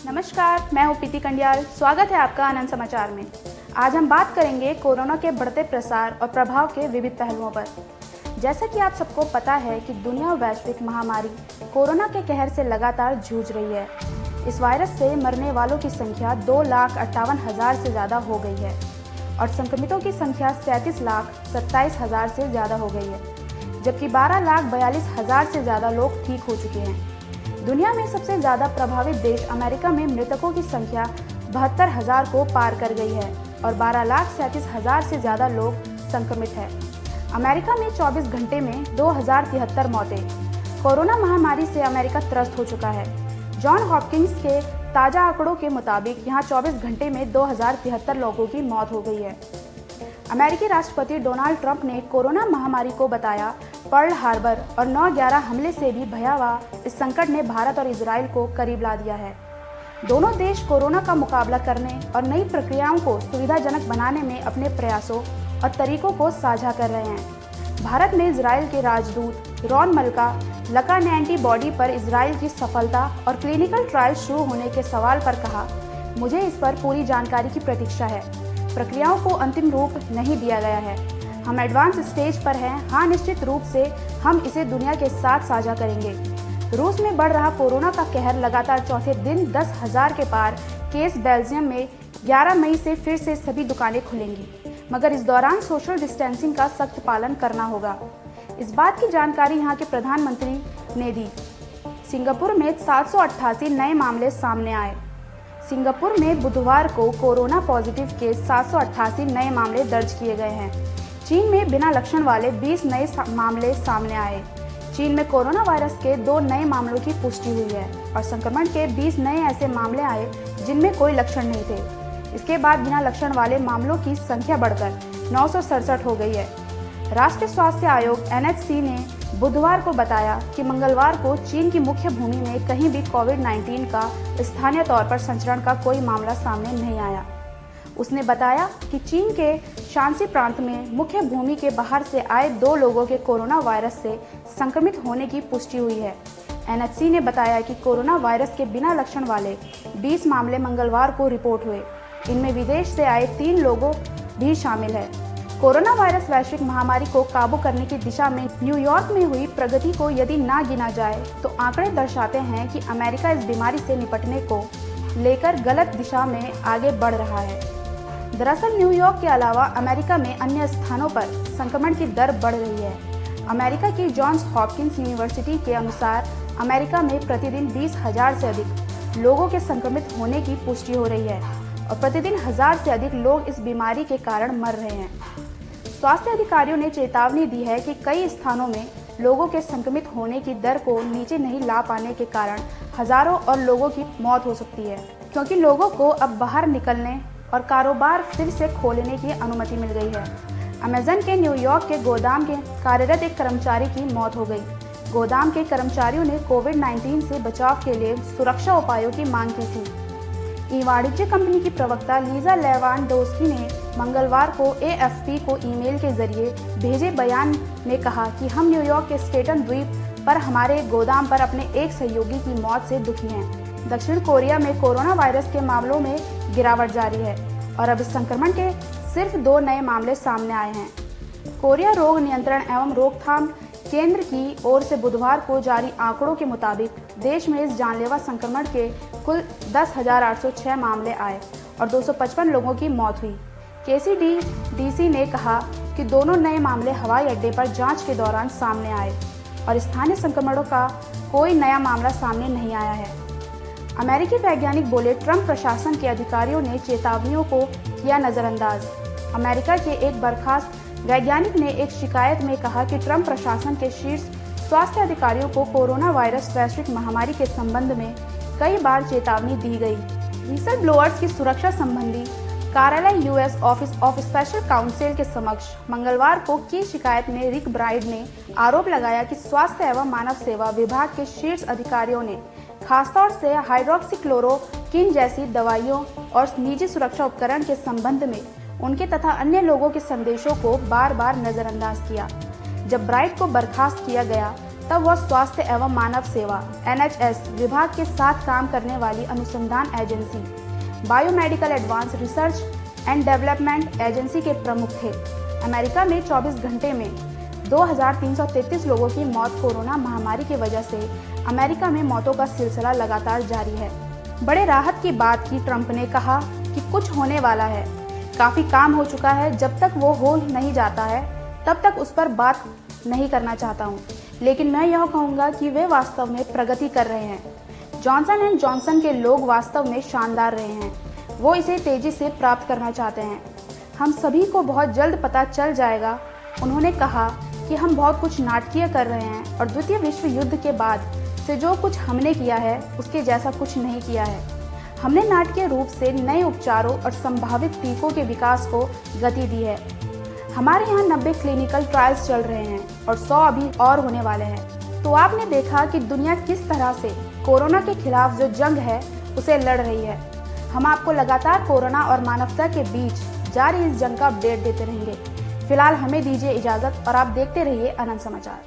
नमस्कार, मैं हूं प्रीति कंडियाल। स्वागत है आपका आनंद समाचार में। आज हम बात करेंगे कोरोना के बढ़ते प्रसार और प्रभाव के विविध पहलुओं पर। जैसा कि आप सबको पता है कि दुनिया वैश्विक महामारी कोरोना के कहर से लगातार जूझ रही है। इस वायरस से मरने वालों की संख्या 2,58,000 से ज़्यादा हो गई है और संक्रमितों की संख्या 37,27,000 से ज़्यादा हो गई है, जबकि 12,42,000 से ज़्यादा लोग ठीक हो चुके हैं। दुनिया में सबसे ज़्यादा प्रभावित देश अमेरिका में मृतकों की संख्या 72,000 को पार कर गई है और 12,37,000 से ज़्यादा लोग संक्रमित हैं। अमेरिका में 24 घंटे में 2,073 मौतें। कोरोना महामारी से अमेरिका त्रस्त हो चुका है। जॉन हॉपकिंस के ताज़ा आंकड़ों के मुताबिक यहाँ 24 घंटे में 2,073 लोगों की मौत हो गई है। अमेरिकी राष्ट्रपति डोनाल्ड ट्रंप ने कोरोना महामारी को बताया पर्ल हार्बर और 9/11 हमले से भी भयावह। इस संकट ने भारत और इजराइल को करीब ला दिया है। दोनों देश कोरोना का मुकाबला करने और नई प्रक्रियाओं को सुविधाजनक बनाने में अपने प्रयासों और तरीकों को साझा कर रहे हैं। भारत ने इजराइल के राजदूत रॉन लका ने एंटीबॉडी पर इजराइल की सफलता और क्लिनिकल ट्रायल शुरू होने के सवाल पर कहा, मुझे इस पर पूरी जानकारी की प्रतीक्षा है। प्रक्रियाओं को अंतिम रूप नहीं दिया गया है। हम एडवांस स्टेज पर हैं। हाँ, निश्चित रूप से हम इसे दुनिया के साथ साझा करेंगे। रूस में बढ़ रहा कोरोना का कहर लगातार चौथे दिन 10,000 के पार केस। बेल्जियम में 11 मई से फिर से सभी दुकानें खुलेंगी, मगर इस दौरान सोशल डिस्टेंसिंग का सख्त पालन करना होगा। इस बात की जानकारी यहाँ के प्रधानमंत्री ने दी। सिंगापुर में 788 नए मामले सामने आए। सिंगापुर में बुधवार को कोरोना पॉजिटिव केस 788 नए मामले दर्ज किए गए हैं। चीन में बिना लक्षण वाले 20 नए मामले सामने आए। चीन में कोरोना वायरस के 2 नए मामलों की पुष्टि हुई है और संक्रमण के 20 नए ऐसे मामले आए जिनमें कोई लक्षण नहीं थे। इसके बाद बिना लक्षण वाले मामलों की संख्या बढ़कर 967 हो गई है। राष्ट्रीय स्वास्थ्य आयोग (NHC) ने बुधवार को बताया कि मंगलवार को चीन की मुख्य भूमि में कहीं भी कोविड-19 का स्थानीय तौर पर संचरण का कोई मामला सामने नहीं आया। उसने बताया कि चीन के शांसी प्रांत में मुख्य भूमि के बाहर से आए 2 लोगों के कोरोना वायरस से संक्रमित होने की पुष्टि हुई है। NHC ने बताया कि कोरोना वायरस के बिना लक्षण वाले 20 मामले मंगलवार को रिपोर्ट हुए। इनमें विदेश से आए 3 लोगों भी शामिल है। कोरोना वायरस वैश्विक महामारी को काबू करने की दिशा में न्यूयॉर्क में हुई प्रगति को यदि ना गिना जाए तो आंकड़े दर्शाते हैं कि अमेरिका इस बीमारी से निपटने को लेकर गलत दिशा में आगे बढ़ रहा है। दरअसल न्यूयॉर्क के अलावा अमेरिका में अन्य स्थानों पर संक्रमण की दर बढ़ रही है। अमेरिका की जॉन्स हॉपकिंस यूनिवर्सिटी के अनुसार अमेरिका में प्रतिदिन 20,000 से अधिक लोगों के संक्रमित होने की पुष्टि हो रही है और प्रतिदिन 1,000 से अधिक लोग इस बीमारी के कारण मर रहे हैं। स्वास्थ्य अधिकारियों ने चेतावनी दी है कि कई स्थानों में लोगों के संक्रमित होने की दर को नीचे नहीं ला पाने के कारण हजारों और लोगों की मौत हो सकती है, क्योंकि लोगों को अब बाहर निकलने और कारोबार फिर से खोलने की अनुमति मिल गई है। अमेज़न के न्यूयॉर्क के गोदाम के कार्यरत एक कर्मचारी की मौत हो गई। गोदाम के कर्मचारियों ने कोविड-19 से बचाव के लिए सुरक्षा उपायों की मांग की थी। वाणिज्य कंपनी की प्रवक्ता लीजा लेवांडोस्की ने मंगलवार को AFP को ईमेल के जरिए भेजे बयान में कहा कि हम न्यूयॉर्क के स्टेटन द्वीप पर हमारे गोदाम पर अपने एक सहयोगी की मौत से दुखी हैं। दक्षिण कोरिया में कोरोना वायरस के मामलों में गिरावट जारी है और अब इस संक्रमण के सिर्फ 2 नए मामले सामने आए हैं। कोरिया रोग नियंत्रण एवं रोकथाम केंद्र की ओर से बुधवार को जारी आंकड़ों के मुताबिक देश में इस जानलेवा संक्रमण के कुल 10,806 मामले आए और 255 लोगों की मौत हुई। KCDC ने कहा कि दोनों नए मामले हवाई अड्डे पर जांच के दौरान सामने आए और स्थानीय संक्रमणों का कोई नया मामला सामने नहीं आया है। अमेरिकी वैज्ञानिक बोले, ट्रंप प्रशासन के अधिकारियों ने चेतावनियों को किया नज़रअंदाज। अमेरिका के एक बर्खास्त वैज्ञानिक ने एक शिकायत में कहा कि ट्रंप प्रशासन के शीर्ष स्वास्थ्य अधिकारियों को कोरोना वायरस वैश्विक महामारी के संबंध में कई बार चेतावनी दी गई। व्हिसल ब्लोअर्स की सुरक्षा संबंधी कार्यालय US office of special council के समक्ष मंगलवार को की शिकायत में रिक ब्राइड ने आरोप लगाया कि स्वास्थ्य एवं मानव सेवा विभाग के शीर्ष अधिकारियों ने खासतौर से हाइड्रोक्सीक्लोरोक्विन जैसी दवाइयों और निजी सुरक्षा उपकरण के संबंध में उनके तथा अन्य लोगों के संदेशों को बार बार नजरअंदाज किया। जब ब्राइड को बर्खास्त किया गया तब वह स्वास्थ्य एवं मानव सेवा NHS विभाग के साथ काम करने वाली अनुसंधान agency biomedical advance research and development agency के प्रमुख थे। अमेरिका में 24 घंटे में 2333 लोगों की मौत कोरोना महामारी की वजह से अमेरिका में मौतों का सिलसिला लगातार जारी है। बड़े राहत की बात की ट्रंप ने कहा कि कुछ होने वाला है, काफ़ी काम हो चुका है, जब तक वो हो नहीं जाता है तब तक उस पर बात नहीं करना चाहता हूँ, लेकिन मैं यह कहूँगा कि वे वास्तव में प्रगति कर रहे हैं। जॉनसन एंड जॉनसन के लोग वास्तव में शानदार रहे हैं, वो इसे तेज़ी से प्राप्त करना चाहते हैं। हम सभी को बहुत जल्द पता चल जाएगा। उन्होंने कहा कि हम बहुत कुछ नाटकीय कर रहे हैं और द्वितीय विश्व युद्ध के बाद से जो कुछ हमने किया है उसके जैसा कुछ नहीं किया है। हमने नाटकीय रूप से नए उपचारों और संभावित टीकों के विकास को गति दी है। हमारे यहाँ 90 क्लिनिकल ट्रायल्स चल रहे हैं और 100 अभी और होने वाले हैं। तो आपने देखा कि दुनिया किस तरह से कोरोना के खिलाफ जो जंग है उसे लड़ रही है। हम आपको लगातार कोरोना और मानवता के बीच जारी इस जंग का अपडेट देते रहेंगे। फिलहाल हमें दीजिए इजाज़त और आप देखते रहिए आनंद समाचार।